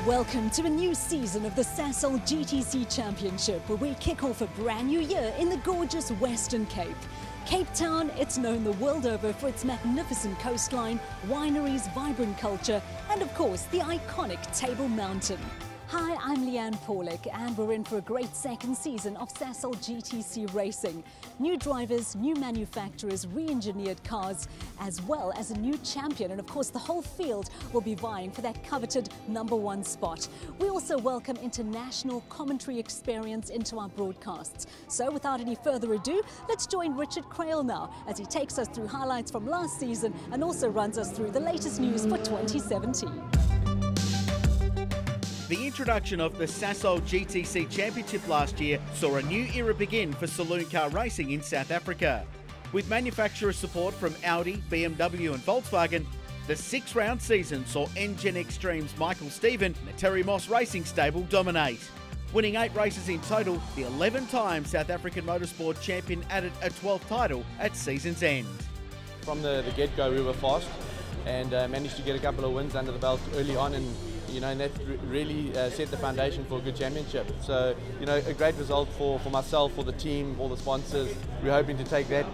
Welcome to a new season of the Sasol GTC Championship, where we kick off a brand new year in the gorgeous Western Cape. Cape Town, it's known the world over for its magnificent coastline, wineries, vibrant culture, and of course the iconic Table Mountain. Hi, I'm Leanne Paulick, and we're in for a great second season of Sasol GTC racing. New drivers, new manufacturers, re-engineered cars, as well as a new champion, and of course the whole field will be vying for that coveted #1 spot. We also welcome international commentary experience into our broadcasts. So without any further ado, let's join Richard Crail now as he takes us through highlights from last season and also runs us through the latest news for 2017. The introduction of the Sasol GTC Championship last year saw a new era begin for saloon car racing in South Africa. With manufacturer support from Audi, BMW and Volkswagen, the 6-round season saw Engine Extreme's Michael Stephen and the Terry Moss Racing stable dominate. Winning 8 races in total, the 11-time South African motorsport champion added a 12th title at season's end. From the get-go we were fast and managed to get a couple of wins under the belt early on, and that really set the foundation for a good championship. So, a great result for myself, for the team, all the sponsors. We're hoping to take that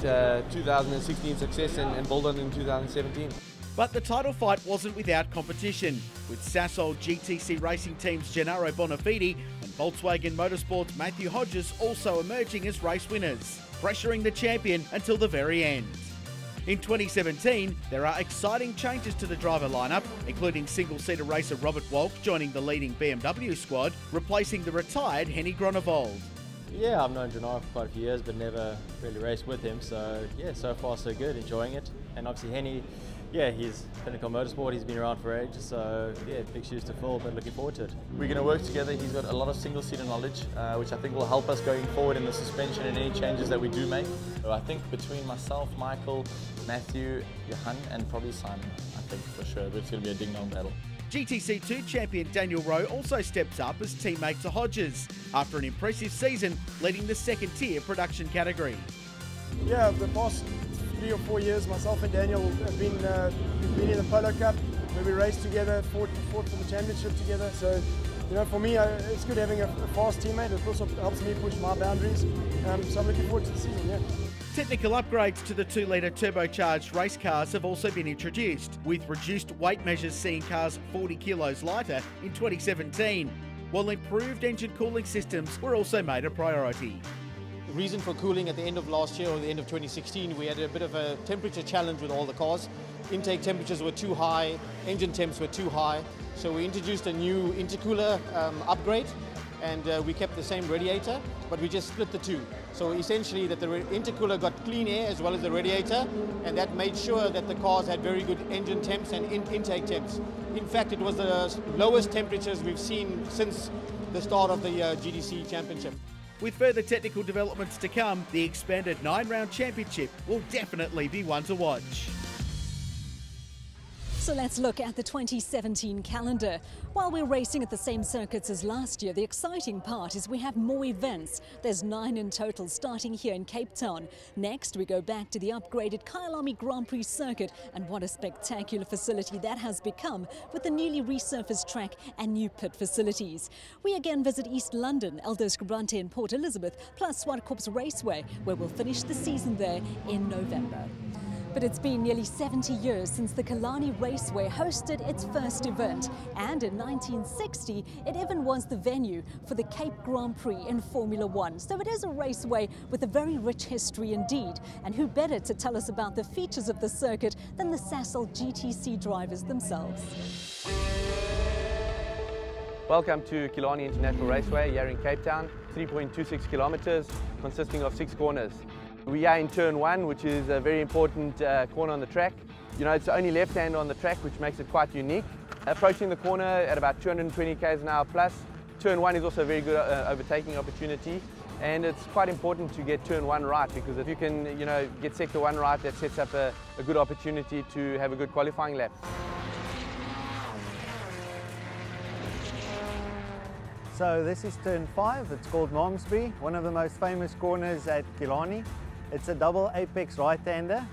2016 success and build on it in 2017. But the title fight wasn't without competition, with Sasol GTC racing teams Gennaro Bonafide and Volkswagen Motorsports' Matthew Hodges also emerging as race winners, pressuring the champion until the very end. In 2017, there are exciting changes to the driver lineup, including single-seater racer Robert Walk joining the leading BMW squad, replacing the retired Henny Groenewold. Yeah, I've known Gennaro for quite a few years, but never really raced with him. So yeah, so far so good, enjoying it. And obviously Henny, yeah, he's Pinnacle Motorsport, he's been around for ages, so yeah, big shoes to fill, but looking forward to it. We're going to work together. He's got a lot of single-seater knowledge, which I think will help us going forward in the suspension and any changes that we do make. So I think between myself, Michael, Matthew, Johan and probably Simon, I think for sure, but it's going to be a ding-dong battle. GTC2 champion Daniel Rowe also steps up as teammate to Hodges after an impressive season leading the second-tier production category. Yeah, the past 3 or 4 years, myself and Daniel have been in the Polo Cup, where we raced together, fought for the championship together. So, for me, it's good having a fast teammate. It also helps me push my boundaries. So I'm looking forward to the season, yeah. Technical upgrades to the 2-litre turbocharged race cars have also been introduced, with reduced weight measures seeing cars 40 kilos lighter in 2017, while improved engine cooling systems were also made a priority. Reason for cooling at the end of last year or the end of 2016, we had a bit of a temperature challenge with all the cars. Intake temperatures were too high, engine temps were too high, so we introduced a new intercooler upgrade, and we kept the same radiator, but we just split the two. So essentially that the intercooler got clean air as well as the radiator, and that made sure that the cars had very good engine temps and intake temps. In fact, it was the lowest temperatures we've seen since the start of the GTC Championship. With further technical developments to come, the expanded 9-round championship will definitely be one to watch. So let's look at the 2017 calendar. While we're racing at the same circuits as last year, the exciting part is we have more events. There's 9 in total, starting here in Cape Town. Next, we go back to the upgraded Killarney Grand Prix circuit, and what a spectacular facility that has become with the newly resurfaced track and new pit facilities. We again visit East London, Elders Grante and Port Elizabeth, plus Swartkops Raceway, where we'll finish the season there in November. But it's been nearly 70 years since the Killarney Raceway hosted its first event, and in 1960 it even was the venue for the Cape Grand Prix in Formula One. So it is a raceway with a very rich history indeed, and who better to tell us about the features of the circuit than the Sasol GTC drivers themselves. Welcome to Killarney International Raceway here in Cape Town, 3.26 kilometers consisting of 6 corners. We are in turn 1, which is a very important corner on the track. It's the only left-hand on the track, which makes it quite unique. Approaching the corner at about 220 km an hour plus. Turn 1 is also a very good overtaking opportunity, and it's quite important to get turn 1 right, because if you can get sector 1 right, that sets up a good opportunity to have a good qualifying lap. So this is turn 5, it's called Malmesbury, one of the most famous corners at Killarney. It's a double apex right-hander.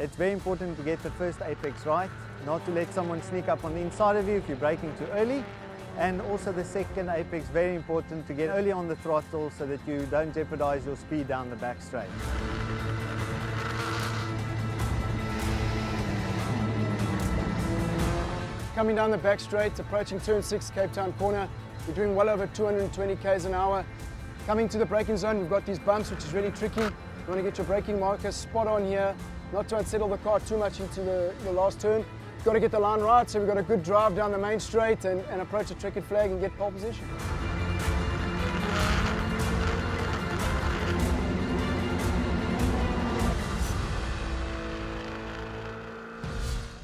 It's very important to get the first apex right, not to let someone sneak up on the inside of you if you're braking too early. And also the second apex, very important to get early on the throttle so that you don't jeopardize your speed down the back straight. Coming down the back straight, approaching turn 6 Cape Town corner, we're doing well over 220 k's an hour. Coming to the braking zone, we've got these bumps, which is really tricky. You want to get your braking markers spot on here, not to unsettle the car too much into the last turn. You've got to get the line right, so we've got a good drive down the main straight and approach the checkered flag and get pole position.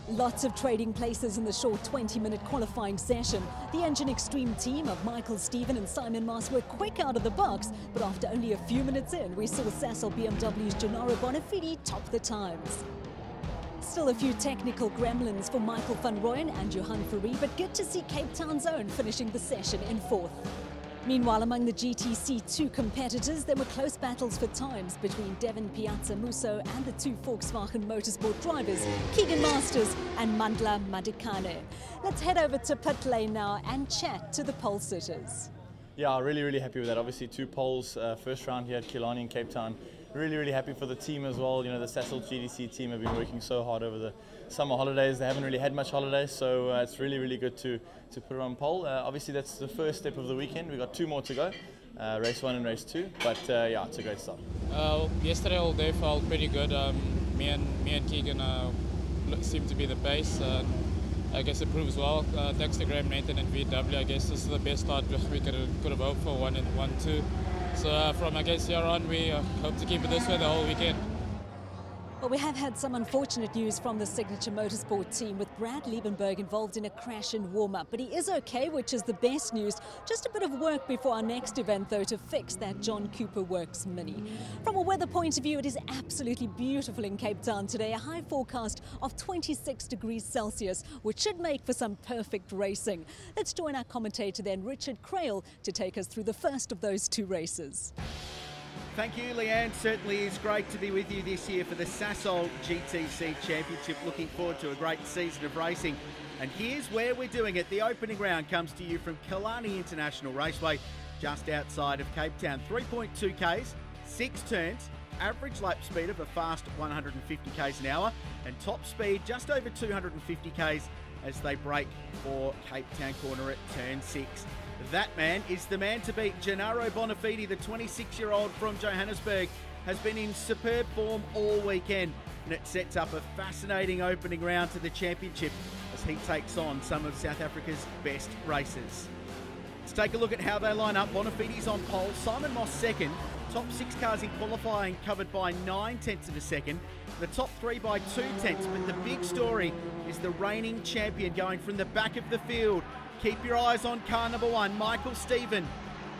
Lots of trading places in the short 20-minute qualifying session. The Engine Extreme team of Michael Stephen and Simon Moss were quick out of the box, but after only a few minutes in, we saw Sasol BMW's Gennaro Bonafide top the times. Still a few technical gremlins for Michael van Rooyen and Johan Fourie, but good to see Cape Town's own finishing the session in 4th. Meanwhile, among the GTC2 competitors, there were close battles for times between Devin Piazza Musso and the 2 Volkswagen Motorsport drivers, Keegan Masters and Mandla Madikane. Let's head over to pit lane now and chat to the pole sitters. Yeah, really happy with that. Obviously 2 poles, first round here at Killarney in Cape Town. Really happy for the team as well. You know, the Sasol GTC team have been working so hard over the summer holidays. They haven't really had much holidays, so it's really good to put it on pole. Obviously that's the first step of the weekend. We've got 2 more to go, race 1 and race 2, but yeah, it's a great start. Yesterday all day felt pretty good. Me and Keegan seem to be the pace. I guess it proves well. Thanks to Graham, Nathan and VW, I guess this is the best start we could have hoped for, 1 and 1-2. So from I guess here on, we hope to keep it this way the whole weekend. Well, we have had some unfortunate news from the Signature Motorsport team with Brad Liebenberg involved in a crash in warm-up, but he is okay, which is the best news. Just a bit of work before our next event, though, to fix that John Cooper Works Mini. From a weather point of view, it is absolutely beautiful in Cape Town today. A high forecast of 26 degrees Celsius, which should make for some perfect racing. Let's join our commentator then, Richard Crail, to take us through the first of those 2 races. Thank you, Leanne. Certainly is great to be with you this year for the Sasol GTC Championship. Looking forward to a great season of racing. And here's where we're doing it. The opening round comes to you from Killarney International Raceway, just outside of Cape Town. 3.2 Ks, 6 turns, average lap speed of a fast 150 Ks an hour, and top speed just over 250 Ks as they break for Cape Town corner at turn 6. That man is the man to beat. Gennaro Bonafide, the 26-year-old from Johannesburg, has been in superb form all weekend, and it sets up a fascinating opening round to the championship as he takes on some of South Africa's best racers. Let's take a look at how they line up. Bonafide's on pole, Simon Moss second, top 6 cars in qualifying covered by 9/10 of a second, the top 3 by 2/10, but the big story is the reigning champion going from the back of the field. Keep your eyes on car number 1, Michael Stephen.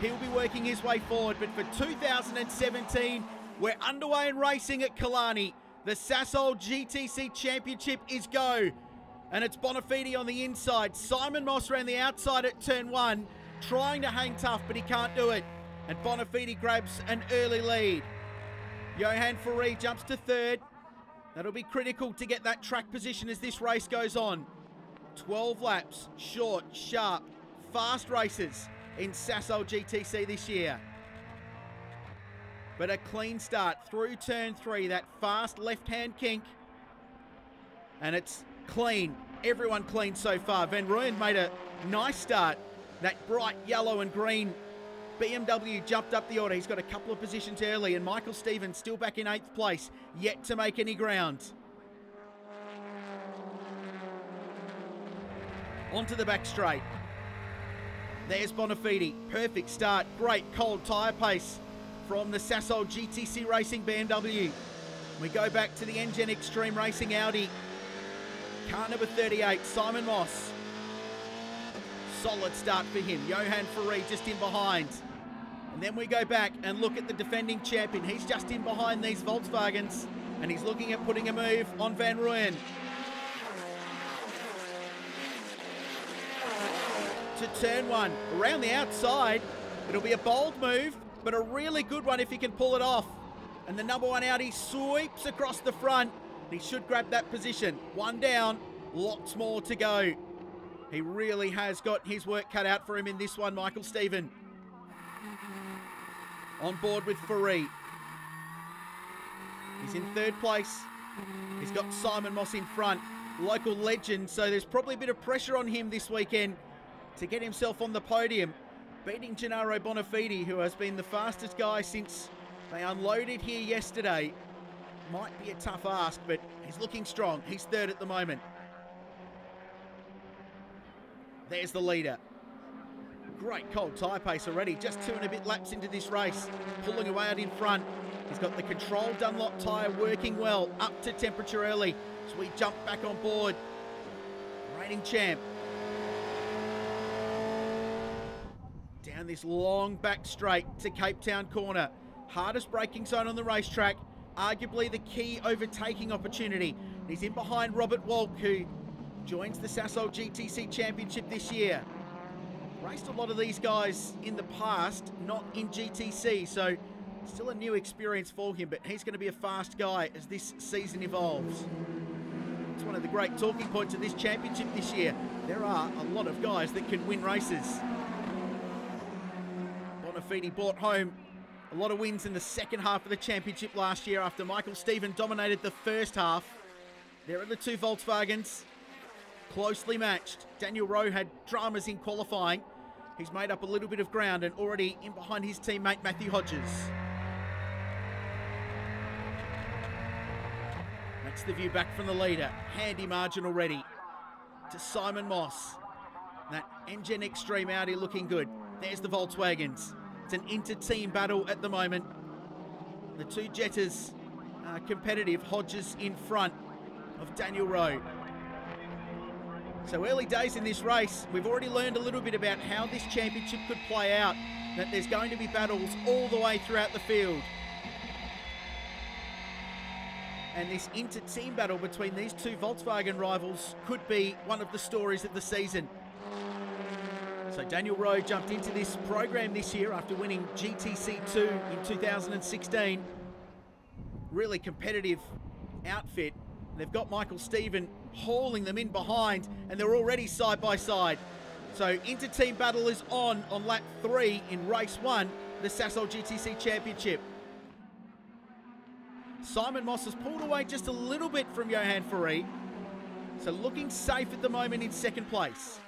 He'll be working his way forward, but for 2017, we're underway in racing at Killarney. The Sasol GTC Championship is go, and it's Bonafide on the inside. Simon Moss around the outside at turn 1, trying to hang tough, but he can't do it, and Bonafide grabs an early lead. Johan Fourie jumps to 3rd. That'll be critical to get that track position as this race goes on. 12 laps, short, sharp, fast races in Sasol GTC this year. But a clean start through turn 3, that fast left-hand kink. And it's clean, everyone clean so far. Van Rooyen made a nice start. That bright yellow and green BMW jumped up the order. He's got a couple of positions early, and Michael Stevens still back in 8th place, yet to make any ground. Onto the back straight. There's Bonafide. Perfect start. Great cold tyre pace from the Sasol GTC Racing BMW. We go back to the Engine Extreme Racing Audi. Car number 38, Simon Moss. Solid start for him. Johan Fourie just in behind. And then we go back and look at the defending champion. He's just in behind these Volkswagens, and he's looking at putting a move on Van Rooyen. To turn 1, around the outside. It'll be a bold move, but a really good one if he can pull it off. And the number 1 Audi sweeps across the front. He should grab that position. 1 down, lots more to go. He really has got his work cut out for him in this one, Michael Stephen. On board with Faree. He's in third place. He's got Simon Moss in front, local legend, so there's probably a bit of pressure on him this weekend to get himself on the podium. Beating Gennaro Bonafide, who has been the fastest guy since they unloaded here yesterday. Might be a tough ask, but he's looking strong. He's third at the moment. There's the leader. Great cold tyre pace already, just 2 and a bit laps into this race. Pulling away out in front. He's got the control Dunlop tyre working well, up to temperature early. So we jump back on board. Reigning champ. Down this long back straight to Cape Town corner. Hardest braking zone on the racetrack. Arguably the key overtaking opportunity. He's in behind Robert Walk, who joins the Sasol GTC Championship this year. Raced a lot of these guys in the past, not in GTC, so still a new experience for him, but he's going to be a fast guy as this season evolves. It's one of the great talking points of this championship this year. There are a lot of guys that can win races. Bonafide brought home a lot of wins in the second half of the championship last year after Michael Stephen dominated the first half. There are the 2 Volkswagens. Closely matched. Daniel Rowe had dramas in qualifying. He's made up a little bit of ground and already in behind his teammate Matthew Hodges. That's the view back from the leader. Handy margin already to Simon Moss. That Engine Extreme Audi looking good. There's the Volkswagens. It's an inter-team battle at the moment. The 2 Jetters are competitive. Hodges in front of Daniel Rowe. So early days in this race, we've already learned a little bit about how this championship could play out, that there's going to be battles all the way throughout the field. And this inter-team battle between these 2 Volkswagen rivals could be one of the stories of the season. So Daniel Rowe jumped into this program this year after winning GTC 2 in 2016. Really competitive outfit. They've got Michael Stephen hauling them in behind, and they're already side by side. So inter-team battle is on lap 3 in race 1, the Sasol GTC Championship. Simon Moss has pulled away just a little bit from Johan Faree. So looking safe at the moment in second place.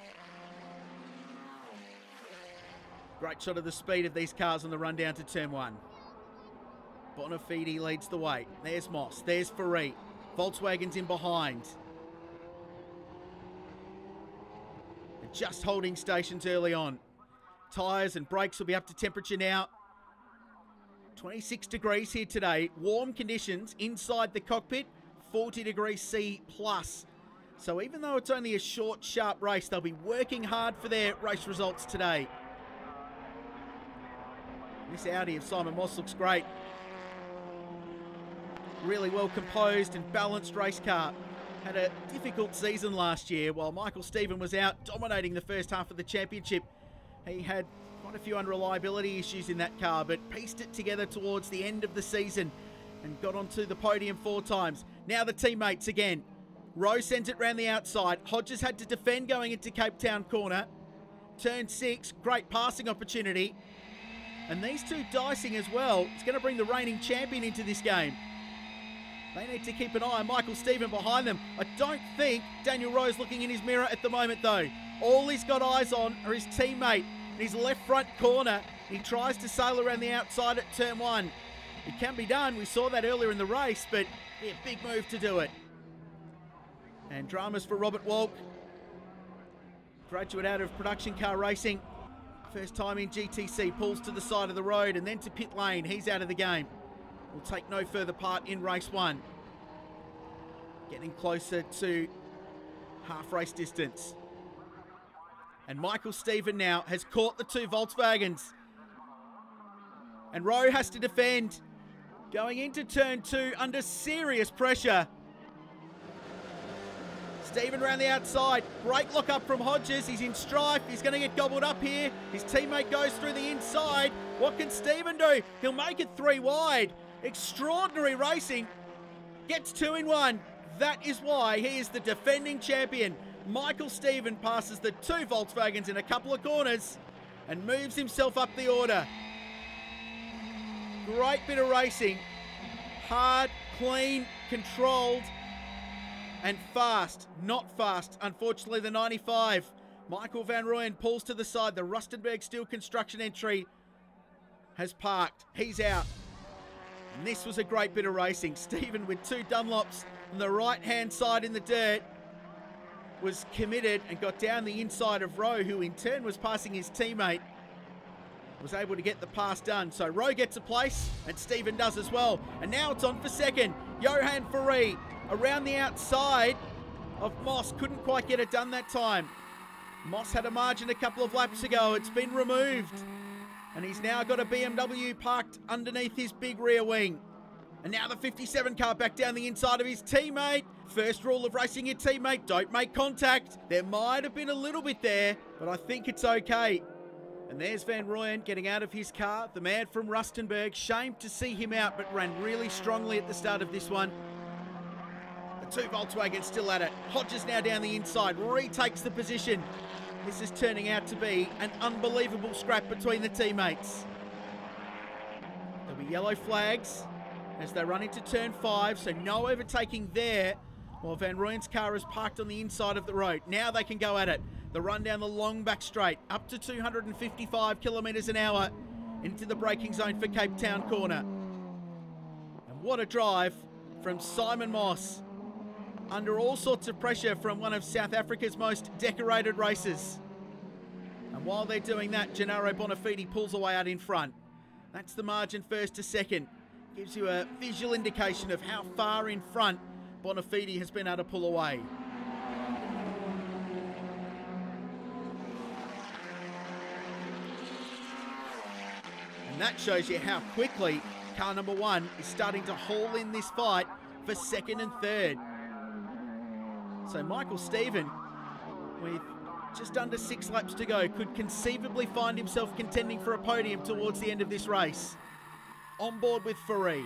Great shot of the speed of these cars on the run down to turn 1. Bonafide leads the way. There's Moss, there's Faree. Volkswagen's in behind. They're just holding stations early on. Tyres and brakes will be up to temperature now. 26 degrees here today. Warm conditions inside the cockpit. 40 degrees C plus. So even though it's only a short, sharp race, they'll be working hard for their race results today. This Audi of Simon Moss looks great. Really well composed and balanced race car. Had a difficult season last year while Michael Stephen was out dominating the first half of the championship. He had quite a few unreliability issues in that car, but pieced it together towards the end of the season and got onto the podium 4 times. Now the teammates again. Rowe sends it round the outside. Hodges had to defend going into Cape Town corner. Turn 6, great passing opportunity. And these 2 dicing as well. It's going to bring the reigning champion into this game. They need to keep an eye on Michael Stephen behind them. I don't think Daniel Rowe's looking in his mirror at the moment though. All he's got eyes on are his teammate in his left front corner. He tries to sail around the outside at turn 1. It can be done. We saw that earlier in the race, but yeah, big move to do it. And dramas for Robert Walk. Graduate out of production car racing. First time in GTC, pulls to the side of the road and then to pit lane. He's out of the game. Will take no further part in race 1. Getting closer to half race distance. And Michael Stephen now has caught the 2 Volkswagens. And Rowe has to defend. Going into turn 2 under serious pressure. Stephen around the outside. Brake lock up from Hodges. He's in strife. He's going to get gobbled up here. His teammate goes through the inside. What can Stephen do? He'll make it 3 wide. Extraordinary racing. Gets 2 in 1. That is why he is the defending champion. Michael Stephen passes the two Volkswagens in a couple of corners and moves himself up the order. Great bit of racing. Hard, clean, controlled, and fast. Not fast, unfortunately, the 95. Michael Van Rooyen pulls to the side. The Rustenburg Steel Construction entry has parked. He's out. And this was a great bit of racing. Stephen with two Dunlops on the right-hand side in the dirt was committed and got down the inside of Rowe, who in turn was passing his teammate. Was able to get the pass done. So Rowe gets a place and Stephen does as well. And now it's on for second. Johan Ferree around the outside of Moss. Couldn't quite get it done that time. Moss had a margin a couple of laps ago. It's been removed. And he's now got a BMW parked underneath his big rear wing. And now the 57 car back down the inside of his teammate. First rule of racing your teammate, don't make contact. There might have been a little bit there, but I think it's okay. And there's Van Rooyen getting out of his car. The man from Rustenburg. Shame to see him out, but ran really strongly at the start of this one. The two Volkswagens still at it. Hodges now down the inside, retakes the position. This is turning out to be an unbelievable scrap between the teammates. There'll be yellow flags as they run into turn 5, so no overtaking there. While Van Rooyen's car is parked on the inside of the road. Now they can go at it. The run down the long back straight, up to 255 kilometres an hour into the braking zone for Cape Town corner. And what a drive from Simon Moss. Under all sorts of pressure from one of South Africa's most decorated racers. And while they're doing that, Gennaro Bonafide pulls away out in front. That's the margin first to second. Gives you a visual indication of how far in front Bonafide has been able to pull away. And that shows you how quickly car number 1 is starting to haul in this fight for second and third. So Michael Stephen, with just under 6 laps to go, could conceivably find himself contending for a podium towards the end of this race. On board with Ferree.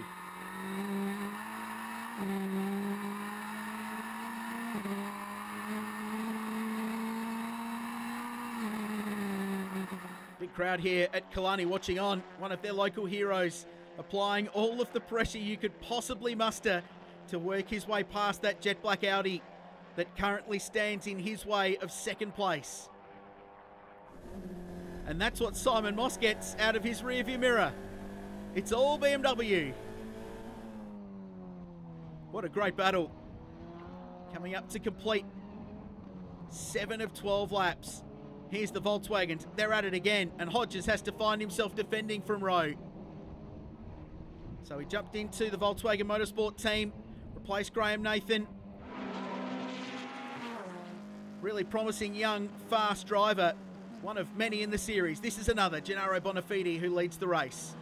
Big crowd here at Killarney watching on. One of their local heroes applying all of the pressure you could possibly muster to work his way past that jet black Audi that currently stands in his way of second place. And that's what Simon Moss gets out of his rearview mirror. It's all BMW. What a great battle. Coming up to complete 7 of 12 laps. Here's the Volkswagens. They're at it again, and Hodges has to find himself defending from Rowe. So he jumped into the Volkswagen Motorsport team, replaced Graham Nathan. Really promising young, fast driver. One of many in the series. This is another, Gennaro Bonafide, who leads the race.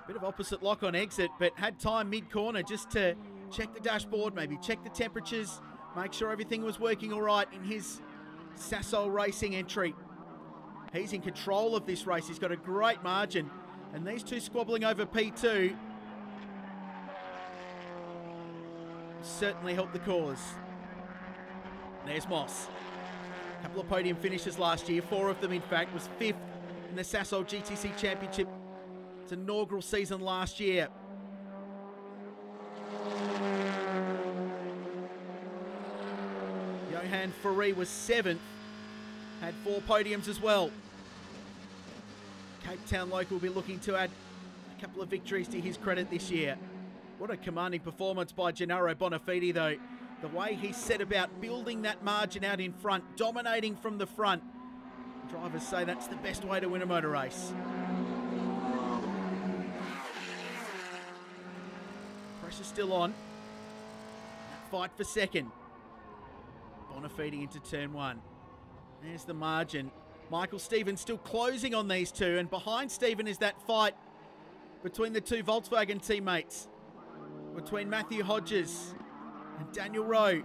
Bit of opposite lock on exit, but had time mid-corner just to check the dashboard, maybe check the temperatures, make sure everything was working all right in his Sasol Racing entry. He's in control of this race. He's got a great margin. And these two squabbling over P2 certainly helped the cause. There's Moss. A couple of podium finishes last year. 4 of them, in fact, was 5th in the Sasol GTC Championship. Its inaugural season last year. Johan Ferree was 7th. Had 4 podiums as well. Cape Town local will be looking to add a couple of victories to his credit this year. What a commanding performance by Gennaro Bonafide, though. The way he set about building that margin out in front, dominating from the front. Drivers say that's the best way to win a motor race. Pressure's still on. Fight for second. Bonafide into turn 1. There's the margin. Michael Stephen still closing on these two, and behind Stephen is that fight between the two Volkswagen teammates, between Matthew Hodges and Daniel Rowe.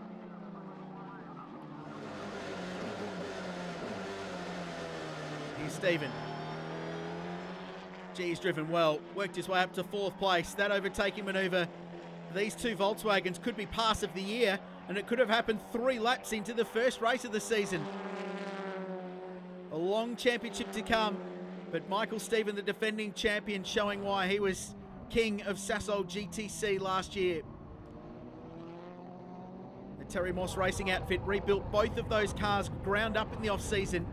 Here's Stephen. He's driven well, worked his way up to 4th place. That overtaking manoeuvre These two Volkswagens could be pass of the year, and it could have happened 3 laps into the first race of the season. A long championship to come, but Michael Stephen, the defending champion, showing why he was king of Sasol GTC last year. The Terry Moss Racing outfit rebuilt both of those cars ground up in the off-season.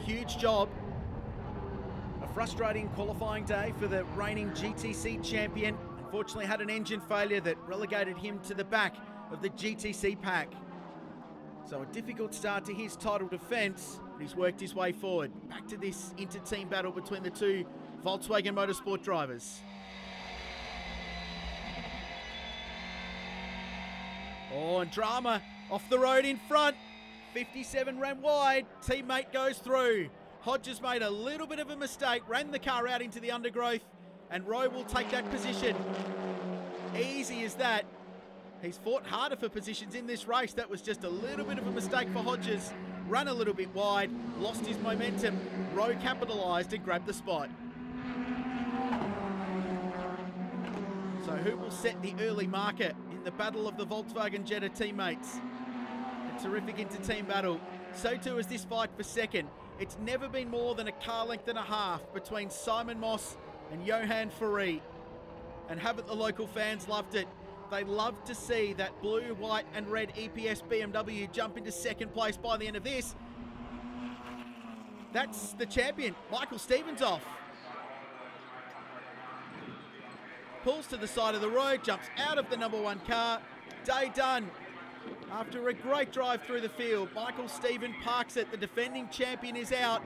Huge job. A frustrating qualifying day for the reigning GTC champion. Unfortunately had an engine failure that relegated him to the back of the GTC pack. So a difficult start to his title defence, but he's worked his way forward. Back to this inter-team battle between the two Volkswagen Motorsport drivers. Oh, and drama off the road in front. 57 ran wide, teammate goes through. Hodges made a little bit of a mistake, ran the car out into the undergrowth, and Rowe will take that position. Easy as that. He's fought harder for positions in this race. That was just a little bit of a mistake for Hodges. Ran a little bit wide, lost his momentum. Rowe capitalised and grabbed the spot. So who will set the early marker in the battle of the Volkswagen Jetta teammates? A terrific inter-team battle. So too is this fight for second. It's never been more than a car length and a half between Simon Moss and Johan Faree. And haven't the local fans loved it? They love to see that blue, white and red EPS BMW jump into second place by the end of this. That's the champion, Michael Stevens, off. Pulls to the side of the road, jumps out of the number 1 car. Day done. After a great drive through the field, Michael Stevens parks it. The defending champion is out,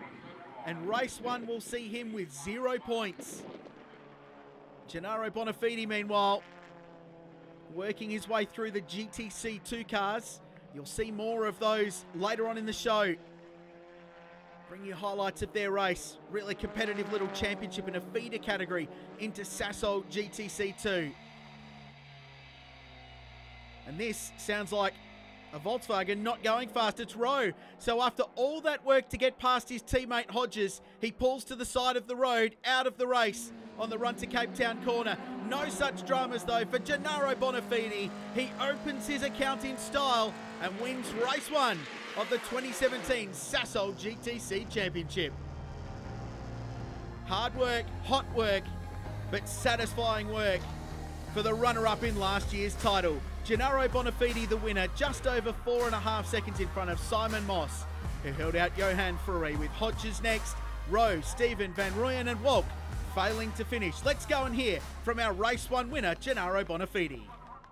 and race 1 will see him with 0 points. Gennaro Bonafide, meanwhile, working his way through the GTC 2 cars. You'll see more of those later on in the show. Bring you highlights of their race. Really competitive little championship in a feeder category into Sasol GTC 2. And this sounds like a Volkswagen not going fast. It's Rowe. So after all that work to get past his teammate Hodges, he pulls to the side of the road, out of the race on the run to Cape Town corner. No such dramas though for Gennaro Bonafide. He opens his account in style and wins race 1 of the 2017 Sasol GTC Championship. Hard work, hot work, but satisfying work for the runner-up in last year's title. Gennaro Bonafide the winner, just over 4.5 seconds in front of Simon Moss, who held out Johan Faree, with Hodges next, Rowe, Stephen, Van Rooyen and Walk failing to finish. Let's go and hear from our race 1 winner, Gennaro Bonafide.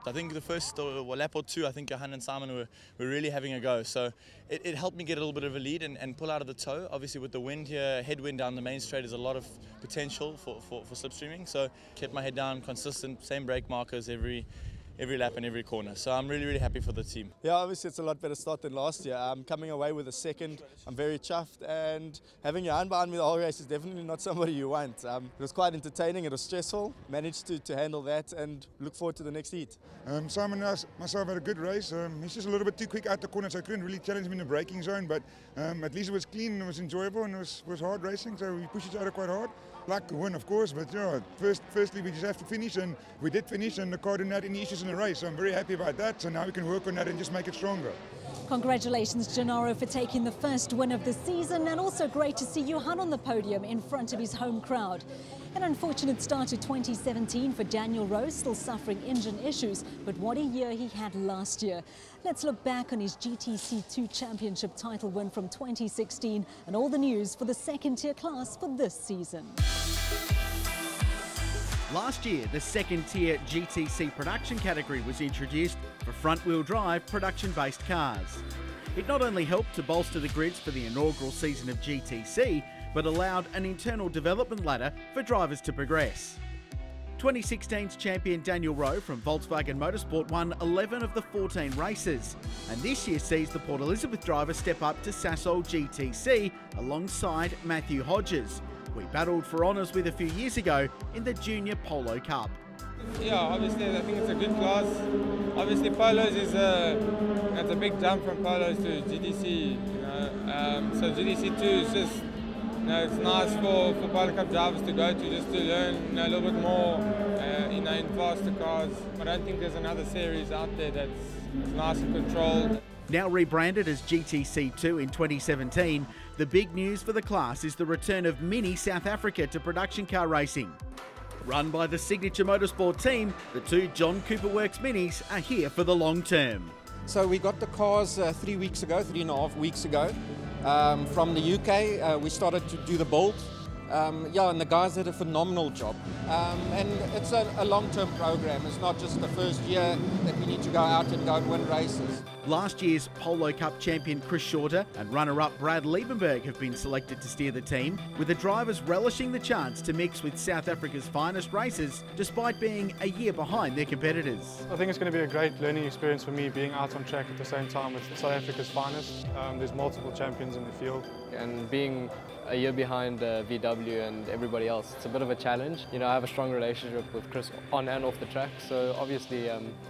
I think the first lap or two, I think Johan and Simon were really having a go. So it helped me get a little bit of a lead and pull out of the toe. Obviously with the wind here, headwind down the main straight is a lot of potential for slipstreaming. So kept my head down, consistent, same brake markers every lap and every corner. So I'm really happy for the team. Yeah, obviously it's a lot better start than last year. Coming away with a second, I'm very chuffed, and having Johan behind me the whole race is definitely not somebody you want. It was quite entertaining, it was stressful, managed to handle that and look forward to the next heat. Simon and myself had a good race. He's just a little bit too quick out the corner, so I couldn't really challenge him in the braking zone, but at least it was clean, it was enjoyable, and it was hard racing, so we pushed each other quite hard. Luck to win, of course, but yeah, firstly we just have to finish, and we did finish, and the car didn't have any issues in the race, so I'm very happy about that. So now we can work on that and just make it stronger. Congratulations, Gennaro, for taking the first win of the season, and also great to see Johan on the podium in front of his home crowd. An unfortunate start to 2017 for Daniel Rowe, still suffering engine issues, but what a year he had last year. Let's look back on his GTC 2 Championship title win from 2016 and all the news for the second-tier class for this season. Last year, the second-tier GTC production category was introduced for front-wheel drive production-based cars. It not only helped to bolster the grids for the inaugural season of GTC, but allowed an internal development ladder for drivers to progress. 2016's champion Daniel Rowe from Volkswagen Motorsport won 11 of the 14 races, and this year sees the Port Elizabeth driver step up to Sasol GTC alongside Matthew Hodges, who he battled for honours with a few years ago in the Junior Polo Cup. Yeah, obviously I think it's a good class. Obviously Polos is it's a big jump from Polos to GTC, so GTC 2 is just it's nice for Polo Cup drivers to go to, just to learn a little bit more in faster cars. I don't think there's another series out there that's nice and controlled. Now rebranded as GTC2 in 2017, the big news for the class is the return of Mini South Africa to production car racing. Run by the Signature Motorsport team, the two John Cooper Works Minis are here for the long term. So we got the cars 3.5 weeks ago. From the UK, we started to do the build. And the guys did a phenomenal job. And it's a long-term program. It's not just the first year that we need to go out and win races. Last year's Polo Cup champion Chris Shorter and runner-up Brad Liebenberg have been selected to steer the team, with the drivers relishing the chance to mix with South Africa's finest racers, despite being a year behind their competitors. I think it's going to be a great learning experience for me, being out on track at the same time with South Africa's finest. There's multiple champions in the field. And being a year behind VW and everybody else, it's a bit of a challenge. You know, I have a strong relationship with Chris on and off the track, so obviously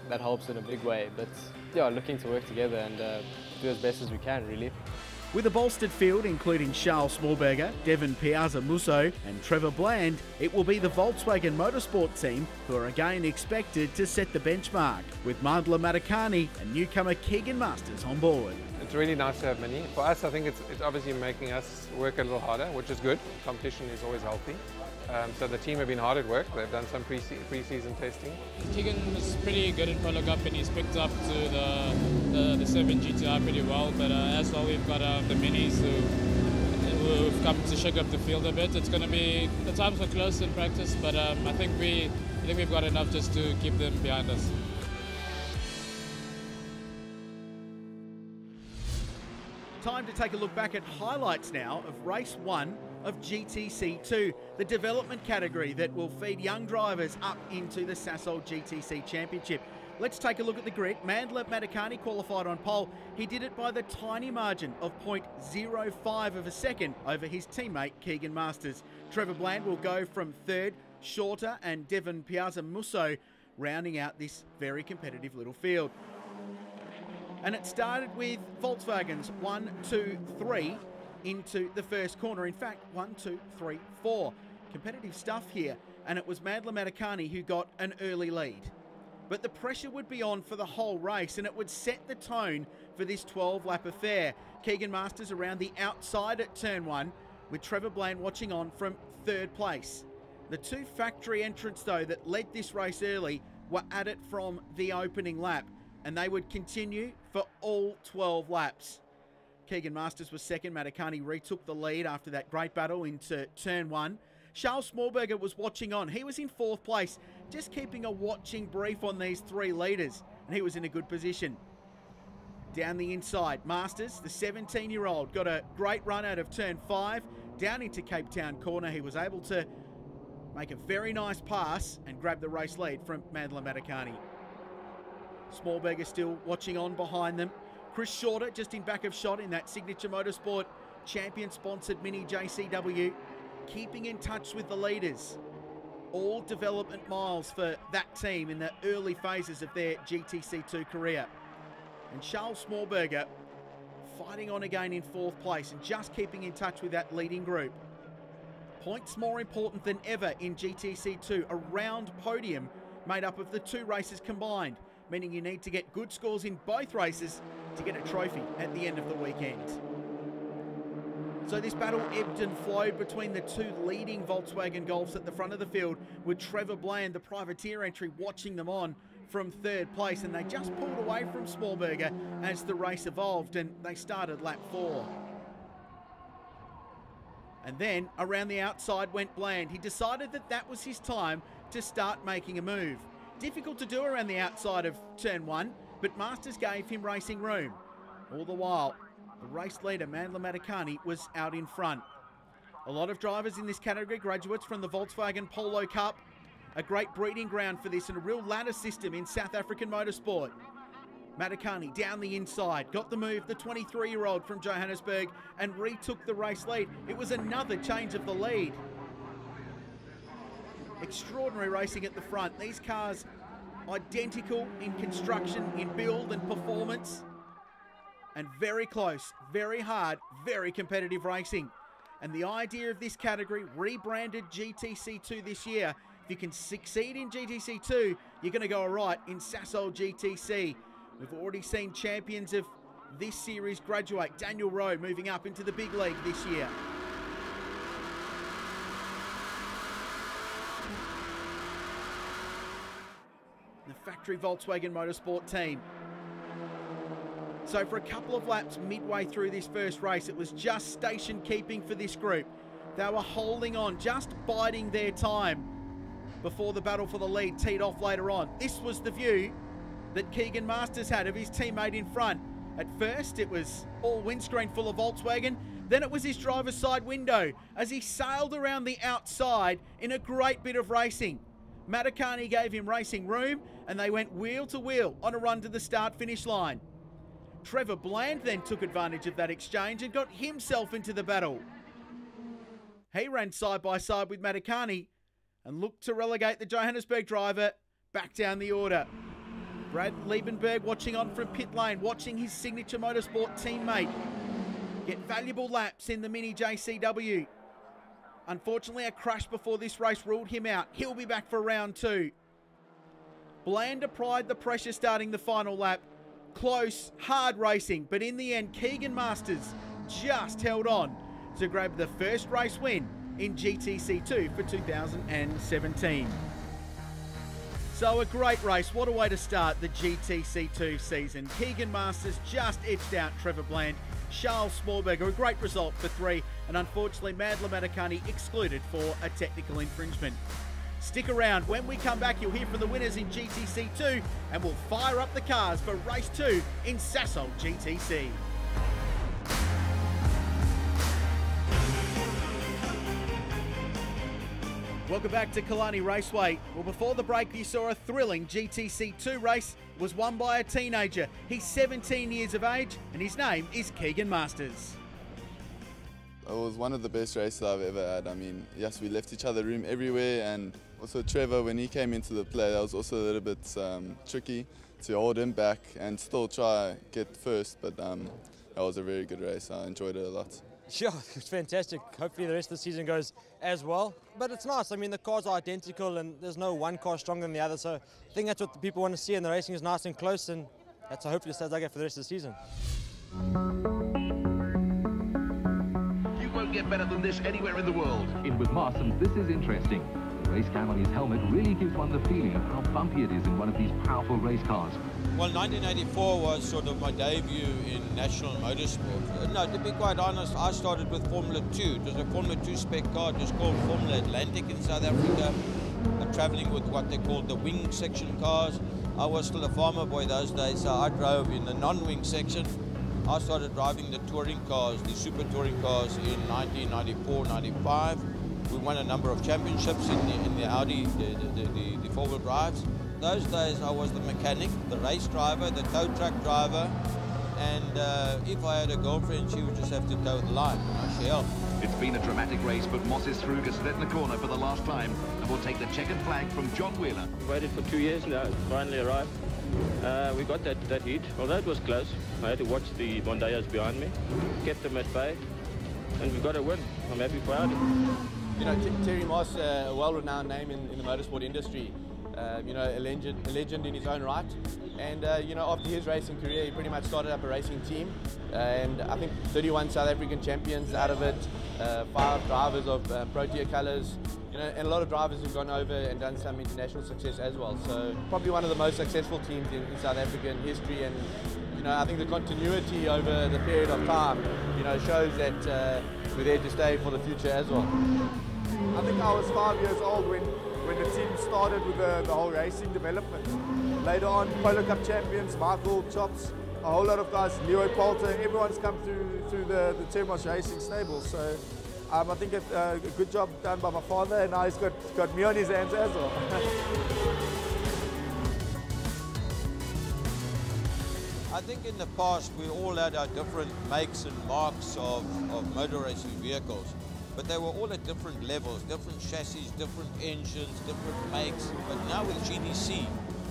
that helps in a big way. But yeah, looking to work together and do as best as we can, really. With a bolstered field including Charles Smallberger, Devon Piazza-Musso and Trevor Bland, it will be the Volkswagen Motorsport team who are again expected to set the benchmark, with Mandla Matakani and newcomer Keegan Masters on board. It's really nice to have Mini. For us, I think it's obviously making us work a little harder, which is good. Competition is always healthy. So the team have been hard at work. They've done some pre-season testing. Keegan is pretty good in Polo Cup and he's picked up to the 7 GTI pretty well. But as well, we've got the Minis who've come to shake up the field a bit. It's going to be, the times were close in practice, but I think we've got enough just to keep them behind us. Time to take a look back at highlights now of Race 1 of GTC2, the development category that will feed young drivers up into the Sasol GTC Championship. Let's take a look at the grid. Mandla Matakani qualified on pole. He did it by the tiny margin of 0.05 of a second over his teammate Keegan Masters. Trevor Bland will go from third, Shorter and Devon Piazza-Musso rounding out this very competitive little field. And it started with Volkswagen's 1, 2, 3 into the first corner. In fact, 1, 2, 3, 4. Competitive stuff here. And it was Mandla Matakani who got an early lead. But the pressure would be on for the whole race and it would set the tone for this 12-lap affair. Keegan Masters around the outside at turn 1 with Trevor Bland watching on from third place. The two factory entrants, though, that led this race early were at it from the opening lap. And they would continue for all 12 laps. Keegan Masters was second. Matakani retook the lead after that great battle into turn 1. Charles Smallberger was watching on. He was in fourth place, just keeping a watching brief on these three leaders, and he was in a good position. Down the inside, Masters, the 17-year-old, got a great run out of turn 5. Down into Cape Town corner, he was able to make a very nice pass and grab the race lead from Mandla Matakani. Smallberger still watching on behind them. Chris Shorter just in back of shot in that Signature Motorsport champion-sponsored Mini JCW, keeping in touch with the leaders. All development miles for that team in the early phases of their GTC2 career. And Charles Smallberger fighting on again in fourth place and just keeping in touch with that leading group. Points more important than ever in GTC2, a round podium made up of the two races combined, meaning you need to get good scores in both races to get a trophy at the end of the weekend. So this battle ebbed and flowed between the two leading Volkswagen Golfs at the front of the field, with Trevor Bland, the privateer entry, watching them on from third place, and they just pulled away from Smallberger as the race evolved and they started lap 4. And then around the outside went Bland. He decided that that was his time to start making a move. Difficult to do around the outside of turn 1, but Masters gave him racing room. All the while, the race leader, Mandla Matakani, was out in front. A lot of drivers in this category, graduates from the Volkswagen Polo Cup. A great breeding ground for this and a real ladder system in South African motorsport. Matakani down the inside, got the move, the 23-year-old from Johannesburg, and retook the race lead. It was another change of the lead. Extraordinary racing at the front. These cars identical in construction, in build and performance, and very close, very hard, very competitive racing. And the idea of this category, rebranded GTC2 this year, if you can succeed in GTC2, you're going to go all right in Sasol GTC. We've already seen champions of this series graduate. Daniel Rowe moving up into the big league this year. The factory Volkswagen Motorsport team. So for a couple of laps midway through this first race, it was just station keeping for this group. They were holding on, just biding their time before the battle for the lead teed off later on. This was the view that Keegan Masters had of his teammate in front. At first, it was all windscreen full of Volkswagen. Then it was his driver's side window as he sailed around the outside in a great bit of racing. Matakani gave him racing room and they went wheel to wheel on a run to the start-finish line. Trevor Bland then took advantage of that exchange and got himself into the battle. He ran side by side with Matakani and looked to relegate the Johannesburg driver back down the order. Brad Liebenberg watching on from pit lane, watching his signature motorsport teammate get valuable laps in the Mini JCW. Unfortunately, a crash before this race ruled him out. He'll be back for round 2. Bland applied the pressure starting the final lap. Close, hard racing, but in the end, Keegan Masters just held on to grab the first race win in GTC2 for 2017. So a great race. What a way to start the GTC2 season. Keegan Masters just edged out Trevor Bland. Charles Smallberger, a great result for 3, and unfortunately Madla Matakani excluded for a technical infringement. Stick around. When we come back, you'll hear from the winners in GTC2 and we'll fire up the cars for race 2 in Sasol GTC. Welcome back to Killarney Raceway. Well, before the break, you saw a thrilling GTC2 race. It was won by a teenager. He's 17 years of age, and his name is Keegan Masters. It was one of the best races I've ever had. I mean, yes, we left each other room everywhere, and also Trevor, when he came into the play, that was also a little bit tricky to hold him back and still try get first, but that was a very good race. I enjoyed it a lot. Yeah, it's fantastic. Hopefully the rest of the season goes as well. But it's nice. I mean, the cars are identical and there's no one car stronger than the other. So I think that's what the people want to see, and the racing is nice and close, and that's hopefully stays like that for the rest of the season. You won't get better than this anywhere in the world. In with Marston's, this is interesting. The race cam on his helmet really gives one the feeling of how bumpy it is in one of these powerful race cars. Well, 1984 was sort of my debut in national motorsport. No, to be quite honest, I started with Formula 2. It was a Formula 2 spec car, just called Formula Atlantic in South Africa. Traveling with what they called the wing section cars. I was still a farmer boy those days, so I drove in the non-wing section. I started driving the touring cars, the super touring cars in 1994-95. We won a number of championships in the Audi, the four-wheel drives. Those days I was the mechanic, the race driver, the tow truck driver, and if I had a girlfriend, she would just have to tow the line. She helped. It's been a dramatic race, but Moses Frug has led in the corner for the last time and will take the checkered flag from John Wheeler. Waited for 2 years now, it finally arrived. We got that heat, although it was close. I had to watch the Mondayas behind me, kept them at bay, and we got a win. I'm happy for Audi. You know, Terry Moss, a well-renowned name in the motorsport industry. You know, a legend in his own right. And, you know, after his racing career, he pretty much started up a racing team. And I think 31 South African champions out of it, 5 drivers of Protea colours, you know, and a lot of drivers who've gone over and done some international success as well. So probably one of the most successful teams in South African history. And, you know, I think the continuity over the period of time, you know, shows that we're there to stay for the future as well. I think I was 5 years old when the team started with the whole racing development. Later on, Polo Cup champions, Michael, Chops, a whole lot of guys, Leo Poulter, everyone's come through the Termos Racing stable. So I think a good job done by my father, and now he's got me on his hands as well. I think in the past we all had our different makes and marks of motor racing vehicles. But they were all at different levels, different chassis, different engines, different makes. But now with GTC,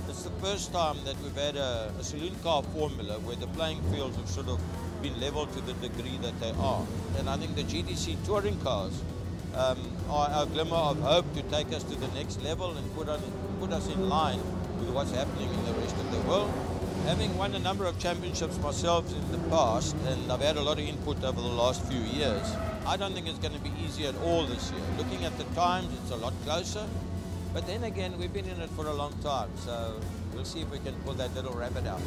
It's the first time that we've had a saloon car formula where the playing fields have sort of been leveled to the degree that they are. And I think the GTC touring cars are a glimmer of hope to take us to the next level and put us in line with what's happening in the rest of the world. Having won a number of championships myself in the past, and I've had a lot of input over the last few years, I don't think it's going to be easy at all this year. Looking at the times, it's a lot closer. But then again, we've been in it for a long time, so we'll see if we can pull that little rabbit out.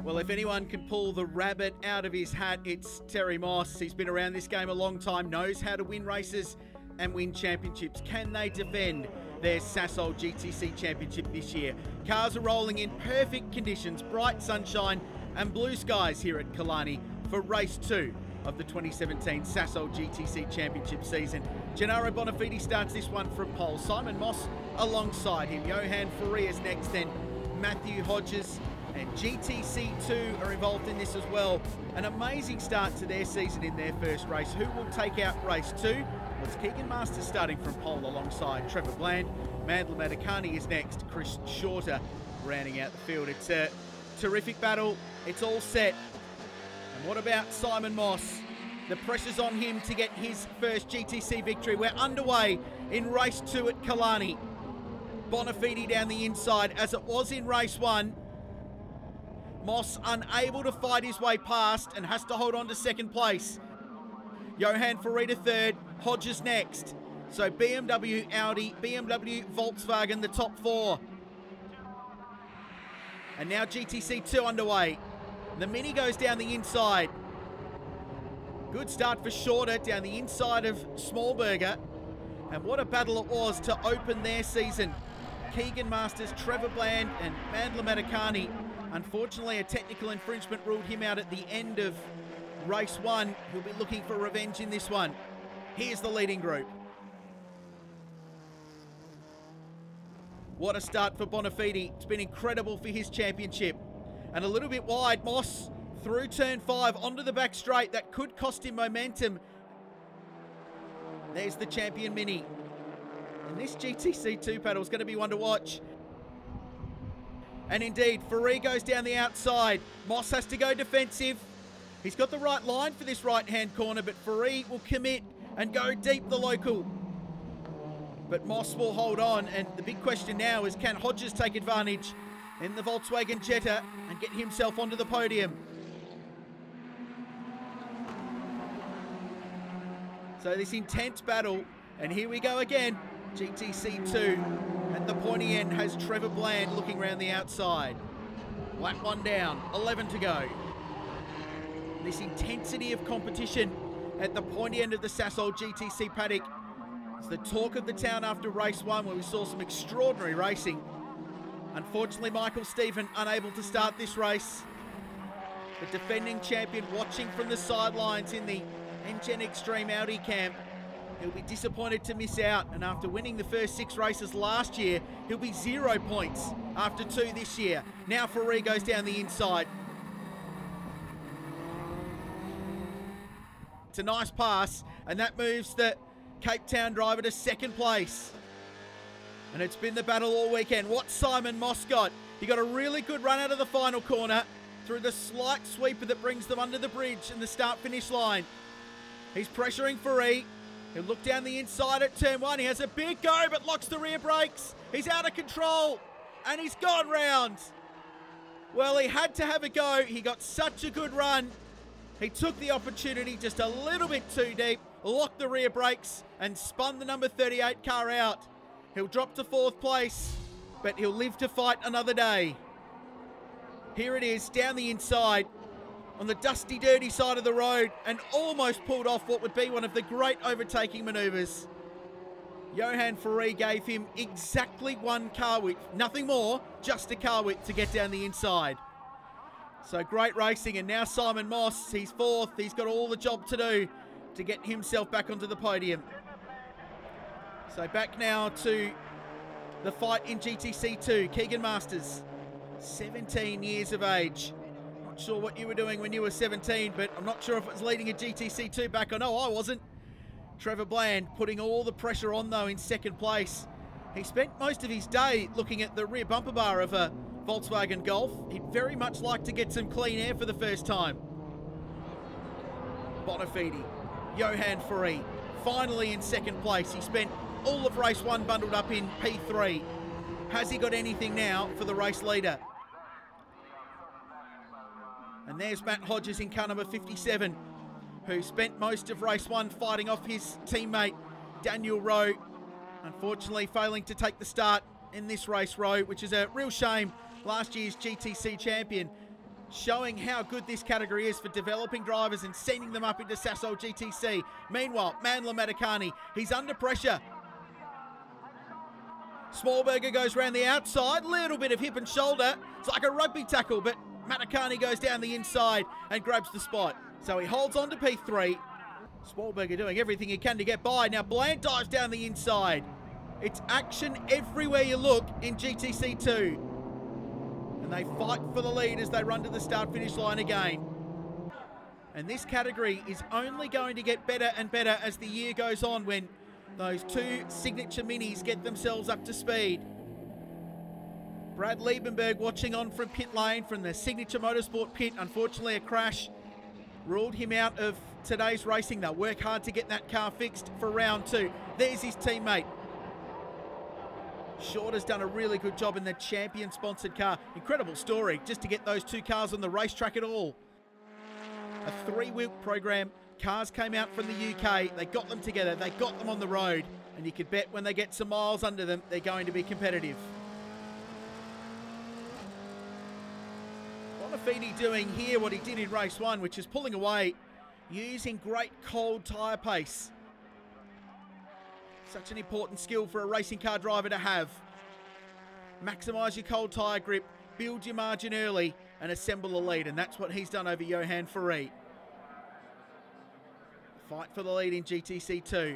Well, if anyone can pull the rabbit out of his hat, it's Terry Moss. He's been around this game a long time, knows how to win races and win championships. Can they defend their Sasol GTC Championship this year? Cars are rolling in perfect conditions, bright sunshine and blue skies here at Killarney for race 2 of the 2017 Sasol GTC Championship season. Gennaro Bonafide starts this one from pole. Simon Moss alongside him. Johan Ferré is next, then Matthew Hodges and GTC2 are involved in this as well. An amazing start to their season in their first race. Who will take out race 2? Well, it's Keegan Masters starting from pole alongside Trevor Bland. Mandla Madakani is next. Chris Shorter rounding out the field. It's a terrific battle. It's all set. And what about Simon Moss? The pressure's on him to get his first GTC victory. We're underway in race 2 at Killarney. Bonafide down the inside as it was in race 1. Moss unable to fight his way past and has to hold on to second place. Johan Ferré to third, Hodges next. So BMW, Audi, BMW, Volkswagen, the top 4. And now GTC2 underway. The Mini goes down the inside. Good start for Shorter down the inside of Smallberger. And what a battle it was to open their season. Keegan Masters, Trevor Bland and Mandla Madakani. Unfortunately, a technical infringement ruled him out at the end of race 1. He'll be looking for revenge in this one. Here's the leading group. What a start for Bonafide. It's been incredible for his championship. And a little bit wide, Moss through turn 5 onto the back straight. That could cost him momentum. There's the champion Mini. And this GTC2 paddle is going to be one to watch. And indeed, Ferré goes down the outside. Moss has to go defensive. He's got the right line for this right-hand corner, but Ferré will commit and go deep the local. But Moss will hold on, and the big question now is, can Hodges take advantage in the Volkswagen Jetta and get himself onto the podium? So this intense battle, and here we go again. GTC2 at the pointy end has Trevor Bland looking around the outside. Lap 1 down, 11 to go. This intensity of competition at the pointy end of the Sasol GTC paddock. It's the talk of the town after race 1, where we saw some extraordinary racing. Unfortunately, Michael Stephen unable to start this race. The defending champion watching from the sidelines in the Engen Extreme Audi camp. He'll be disappointed to miss out, and after winning the first 6 races last year, he'll be 0 points after 2 this year. Now Ferré goes down the inside. It's a nice pass, and that moves the Cape Town driver to second place. And it's been the battle all weekend. What's Simon Moss got? He got a really good run out of the final corner through the slight sweeper that brings them under the bridge and the start-finish line. He's pressuring Ferré. He'll look down the inside at turn 1. He has a big go, but locks the rear brakes. He's out of control, and he's gone round. Well, he had to have a go. He got such a good run. He took the opportunity just a little bit too deep, locked the rear brakes, and spun the number 38 car out. He'll drop to 4th place, but he'll live to fight another day. Here it is, down the inside, on the dusty, dirty side of the road, and almost pulled off what would be one of the great overtaking manoeuvres. Johan Ferré gave him exactly 1 car width, nothing more, just a car width to get down the inside. So great racing, and now Simon Moss, he's 4th, he's got all the job to do to get himself back onto the podium. So back now to the fight in GTC2, Keegan Masters, 17 years of age. Not sure what you were doing when you were 17, but I'm not sure if it was leading a GTC2 back. I know I wasn't. Trevor Bland putting all the pressure on though in second place. He spent most of his day looking at the rear bumper bar of a Volkswagen Golf. He'd very much like to get some clean air for the first time. Bonafide, Johan Faree, finally in second place. He spent all of race 1 bundled up in P3. Has he got anything now for the race leader? And there's Matt Hodges in car number 57, who spent most of race 1 fighting off his teammate Daniel Rowe, unfortunately failing to take the start in this race, Rowe, which is a real shame. Last year's GTC champion, showing how good this category is for developing drivers and sending them up into Sasol GTC. Meanwhile, Mandla Matakani, he's under pressure. Smallberger goes around the outside, little bit of hip and shoulder. It's like a rugby tackle, but Matakani goes down the inside and grabs the spot. So he holds on to P3. Smallberger doing everything he can to get by. Now Bland dives down the inside. It's action everywhere you look in GTC 2. And they fight for the lead as they run to the start-finish line again. And this category is only going to get better and better as the year goes on, when those 2 signature minis get themselves up to speed. Brad Liebenberg watching on from pit lane from the Signature Motorsport pit. Unfortunately, a crash ruled him out of today's racing. They'll work hard to get that car fixed for round 2. There's his teammate. Short has done a really good job in the champion-sponsored car. Incredible story just to get those 2 cars on the racetrack at all. A 3-week program. Cars came out from the UK. They got them together. They got them on the road. And you could bet when they get some miles under them, they're going to be competitive. Bonafide doing here what he did in race 1, which is pulling away, using great cold tyre pace. Such an important skill for a racing car driver to have. Maximise your cold tyre grip, build your margin early and assemble a lead, and that's what he's done over Johan Faree. Fight for the lead in GTC 2.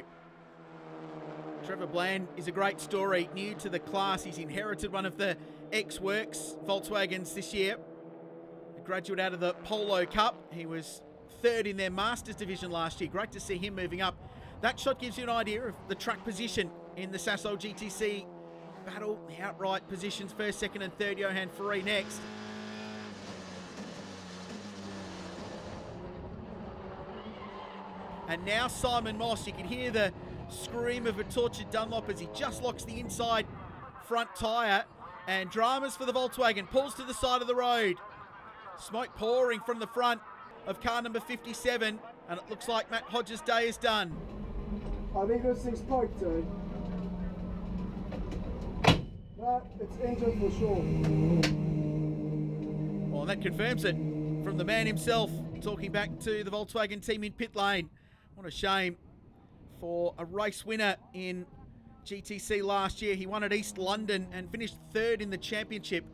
Trevor Bland is a great story, new to the class. He's inherited one of the X-Works Volkswagens this year. A graduate out of the Polo Cup. He was 3rd in their Masters division last year. Great to see him moving up. That shot gives you an idea of the track position in the Sasol GTC battle. The outright positions, 1st, 2nd and 3rd. Johan Faree next. And now Simon Moss. You can hear the scream of a tortured Dunlop as he just locks the inside front tyre. And dramas for the Volkswagen. Pulls to the side of the road. Smoke pouring from the front of car number 57. And it looks like Matt Hodges' day is done. I think this thing's poked, too. No, it's engine for sure. Well, that confirms it from the man himself, talking back to the Volkswagen team in pit lane. What a shame for a race winner in GTC last year. He won at East London and finished 3rd in the championship.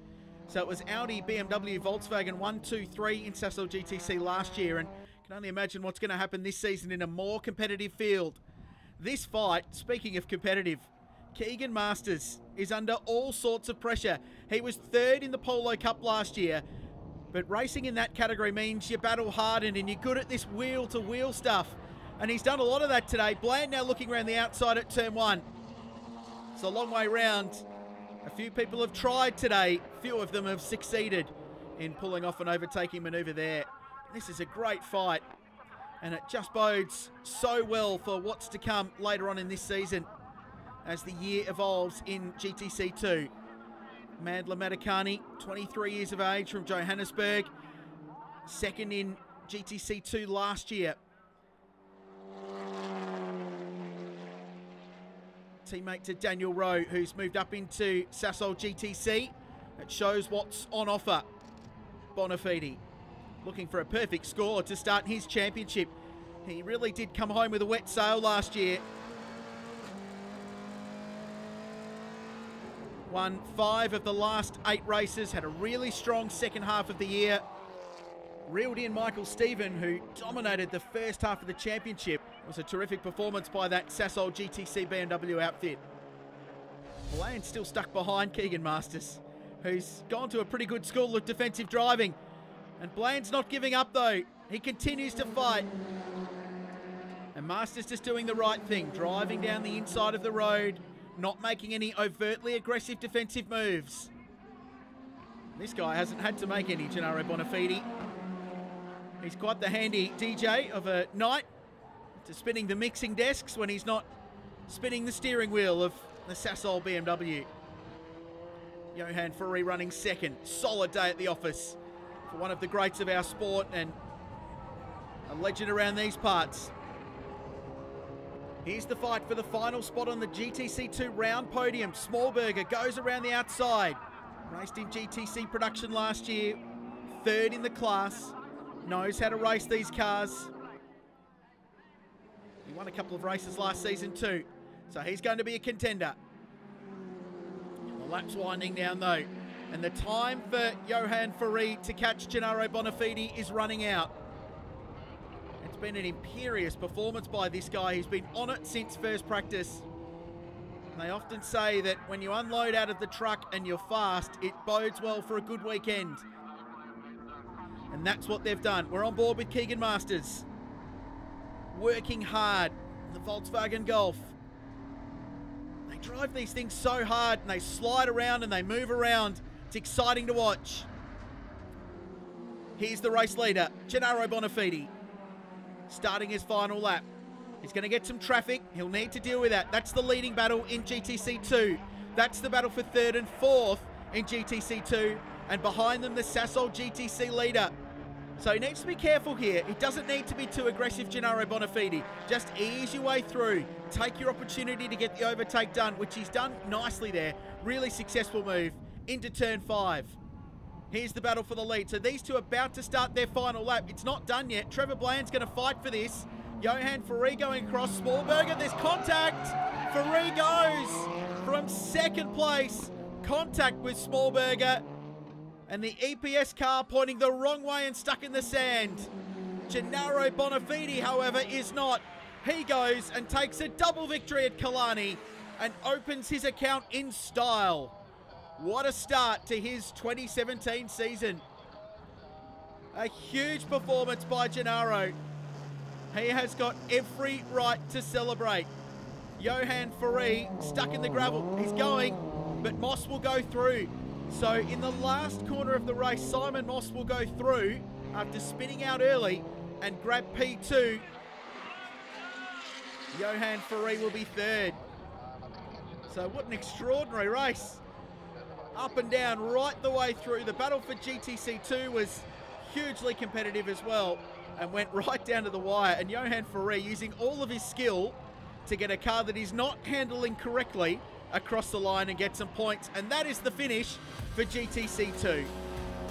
So it was Audi, BMW, Volkswagen 1, 2, 3 in Sasol GTC last year, and can only imagine what's going to happen this season in a more competitive field. This fight, speaking of competitive, Keegan Masters is under all sorts of pressure. He was 3rd in the Polo Cup last year, but racing in that category means you battle hardened and you're good at this wheel-to-wheel stuff. And he's done a lot of that today. Bland now looking around the outside at turn 1. It's a long way round. A few people have tried today. Few of them have succeeded in pulling off an overtaking manoeuvre there. This is a great fight, and it just bodes so well for what's to come later on in this season as the year evolves in GTC 2. Mandla Matakani, 23 years of age, from Johannesburg, 2nd in GTC 2 last year. Teammate to Daniel Rowe, who's moved up into Sasol GTC. It shows what's on offer. Bonafide looking for a perfect score to start his championship. He really did come home with a wet sail last year. Won 5 of the last 8 races, had a really strong second half of the year. Reeled in Michael Stephen, who dominated the first half of the championship. It was a terrific performance by that Sasol GTC BMW outfit. Bland's still stuck behind Keegan Masters, who's gone to a pretty good school of defensive driving. And Bland's not giving up though. He continues to fight. And And Masters just doing the right thing, driving down the inside of the road, not making any overtly aggressive defensive moves. This guy hasn't had to make any, Gennaro Bonafide. He's quite the handy DJ of a night to spinning the mixing desks when he's not spinning the steering wheel of the Sasol BMW. Johan Ferrari running second. Solid day at the office for one of the greats of our sport and a legend around these parts. Here's the fight for the final spot on the GTC2 round podium. Smallberger goes around the outside. Raced in GTC production last year. Third in the class. Knows how to race these cars. He won a couple of races last season too. So he's going to be a contender. The lap's winding down though. And the time for Johan Ferrari to catch Gennaro Bonafide is running out. It's been an imperious performance by this guy. He's been on it since first practice. And they often say that when you unload out of the truck and you're fast, it bodes well for a good weekend. And that's what they've done. We're on board with Keegan Masters. Working hard. The Volkswagen Golf. They drive these things so hard and they slide around and they move around. It's exciting to watch. Here's the race leader, Gennaro Bonafide. Starting his final lap. He's going to get some traffic. He'll need to deal with that. That's the leading battle in GTC2. That's the battle for third and fourth in GTC2. And behind them, the Sasol GTC leader. So he needs to be careful here. He doesn't need to be too aggressive, Gennaro Bonafide. Just ease your way through. Take your opportunity to get the overtake done, which he's done nicely there. Really successful move into turn 5. Here's the battle for the lead. So these two are about to start their final lap. It's not done yet. Trevor Bland's going to fight for this. Johan Ferrari going across. Smallberger, there's contact. Ferrari goes from second place. Contact with Smallberger. And the EPS car pointing the wrong way and stuck in the sand. Gennaro Bonafide, however, is not. He goes and takes a double victory at Killarney and opens his account in style. What a start to his 2017 season. A huge performance by Gennaro. He has got every right to celebrate. Johan Ferrari stuck in the gravel. He's going, but Moss will go through. So in the last corner of the race, Simon Moss will go through after spinning out early and grab P2. Johan Ferrari will be third. So what an extraordinary race. Up and down right the way through. The battle for GTC2 was hugely competitive as well and went right down to the wire. And Johan Ferrari using all of his skill to get a car that he's not handling correctly across the line and get some points. And that is the finish for GTC2.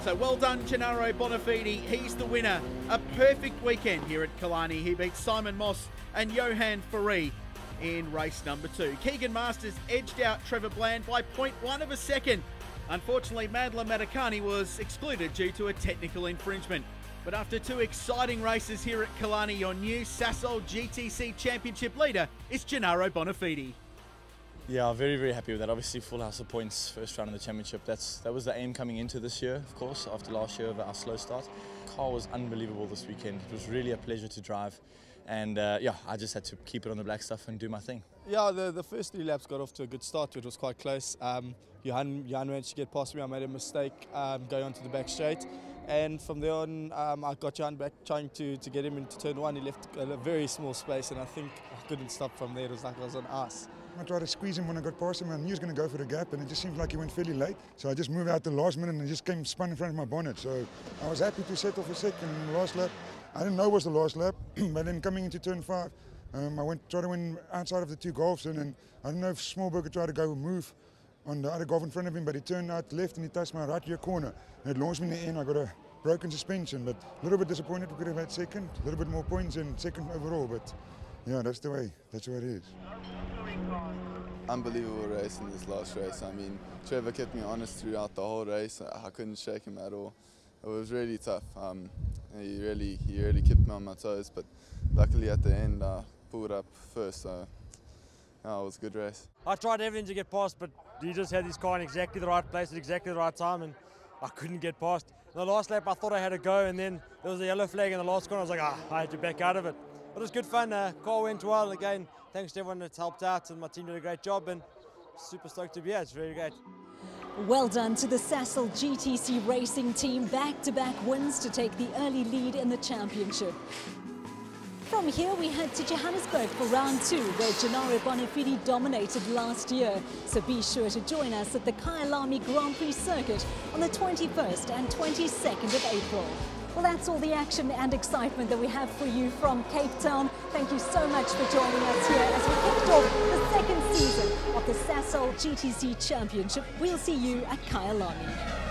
So well done, Gennaro Bonafide. He's the winner. A perfect weekend here at Killarney. He beats Simon Moss and Johan Ferrari in race number 2. Keegan Masters edged out Trevor Bland by 0.1 of a second. Unfortunately, Madeline Matakani was excluded due to a technical infringement. But after 2 exciting races here at Killarney, your new Sasol GTC Championship leader is Gennaro Bonafide. Yeah, very, very happy with that. Obviously, full house of points, first round of the championship. That was the aim coming into this year, of course, after last year of our slow start. The car was unbelievable this weekend. It was really a pleasure to drive. And yeah, I just had to keep it on the black stuff and do my thing. Yeah, the first 3 laps got off to a good start. It was quite close. Johan managed to get past me. I made a mistake going onto the back straight. And from there on, I got Johan back trying to get him into turn 1. He left a very small space, and I think I couldn't stop from there. It was like I was on ice. I tried to squeeze him when I got past him. I knew he was going to go for the gap, and it just seemed like he went fairly late. So I just moved out the last minute and just came spun in front of my bonnet. So I was happy to settle for second in the last lap. I didn't know it was the last lap, but then coming into turn 5, I tried to win outside of the 2 Golfs, and then I don't know if Smallberger tried to go move on the other Golf in front of him, but he turned out left and he touched my right rear corner. And it launched me in the end. I got a broken suspension, but a little bit disappointed. We could have had second, a little bit more points and second overall, but yeah, that's the way it is. Unbelievable race in this last race. I mean, Trevor kept me honest throughout the whole race. I couldn't shake him at all. It was really tough. He really kept me on my toes, but luckily at the end I pulled up first, so yeah, it was a good race. I tried everything to get past, but he just had his car in exactly the right place at exactly the right time, and I couldn't get past. In the last lap I thought I had to go, and then there was a yellow flag in the last corner. I was like, I had to back out of it. But it was good fun. Car went well. Again, thanks to everyone that's helped out, and my team did a great job, and super stoked to be here. It's very great. Well done to the Sasol GTC racing team. Back-to-back wins to take the early lead in the championship. From here we head to Johannesburg for round 2, where Gennaro Bonafide dominated last year. So be sure to join us at the Killarney Grand Prix circuit on the 21st and 22nd of April. Well, that's all the action and excitement that we have for you from Cape Town. Thank you so much for joining us here as we kicked off the second season of the Sasol GTC Championship. We'll see you at Killarney.